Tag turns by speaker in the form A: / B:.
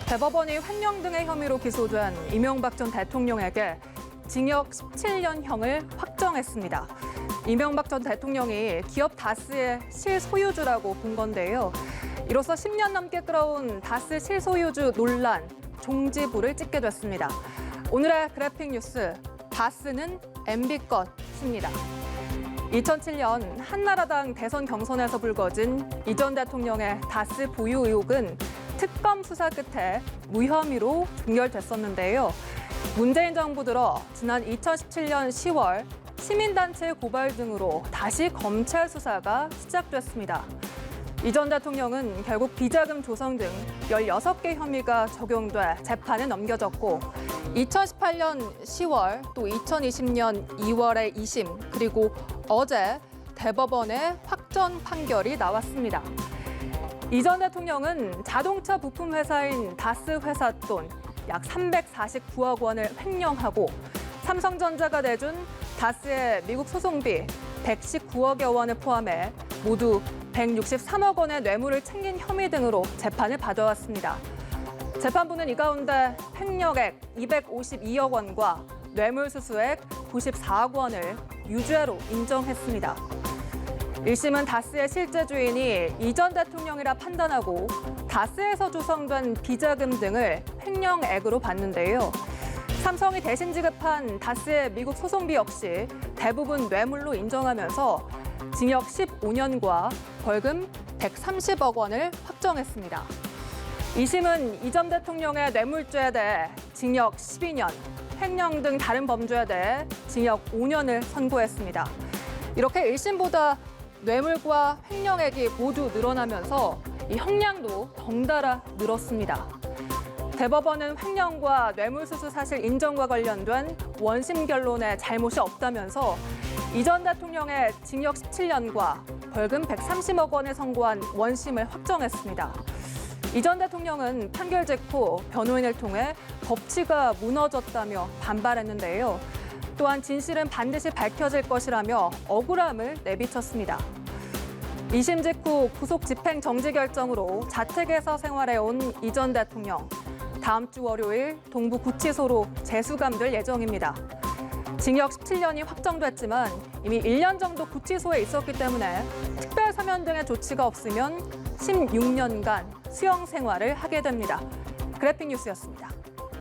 A: 대법원이 횡령 등의 혐의로 기소된 이명박 전 대통령에게 징역 17년형을 확정했습니다. 이명박 전 대통령이 기업 다스의 실소유주라고 본 건데요. 이로써 10년 넘게 끌어온 다스 실소유주 논란 종지부를 찍게 됐습니다. 오늘의 그래픽 뉴스, 다스는 MB 것입니다. 2007년 한나라당 대선 경선에서 불거진 이 전 대통령의 다스 보유 의혹은 특검 수사 끝에 무혐의로 종결됐었는데요. 문재인 정부 들어 지난 2017년 10월 시민단체 고발 등으로 다시 검찰 수사가 시작됐습니다. 이 전 대통령은 결국 비자금 조성 등 16개 혐의가 적용돼 재판에 넘겨졌고 2018년 10월 또 2020년 2월에 2심 그리고 어제 대법원의 확정 판결이 나왔습니다. 이 전 대통령은 자동차 부품 회사인 다스 회사 돈 약 349억 원을 횡령하고 삼성전자가 내준 다스의 미국 소송비 119억여 원을 포함해 모두 163억 원의 뇌물을 챙긴 혐의 등으로 재판을 받아왔습니다. 재판부는 이 가운데 횡령액 252억 원과 뇌물수수액 94억 원을 유죄로 인정했습니다. 1심은 다스의 실제 주인이 이 전 대통령이라 판단하고 다스에서 조성된 비자금 등을 횡령액으로 봤는데요. 삼성이 대신 지급한 다스의 미국 소송비 역시 대부분 뇌물로 인정하면서 징역 15년과 벌금 130억 원을 확정했습니다. 2심은 이 전 대통령의 뇌물죄에 대해 징역 12년, 횡령 등 다른 범죄에 대해 징역 5년을 선고했습니다. 이렇게 1심보다 뇌물과 횡령액이 모두 늘어나면서 이 형량도 덩달아 늘었습니다. 대법원은 횡령과 뇌물수수 사실 인정과 관련된 원심 결론에 잘못이 없다면서 이 전 대통령의 징역 17년과 벌금 130억 원을 선고한 원심을 확정했습니다. 이 전 대통령은 판결 직후 변호인을 통해 법치가 무너졌다며 반발했는데요. 또한 진실은 반드시 밝혀질 것이라며 억울함을 내비쳤습니다. 2심 직후 구속 집행 정지 결정으로 자택에서 생활해온 이 전 대통령. 다음 주 월요일 동부 구치소로 재수감될 예정입니다. 징역 17년이 확정됐지만 이미 1년 정도 구치소에 있었기 때문에 특별 사면 등의 조치가 없으면 16년간 수용 생활을 하게 됩니다. 그래픽 뉴스였습니다.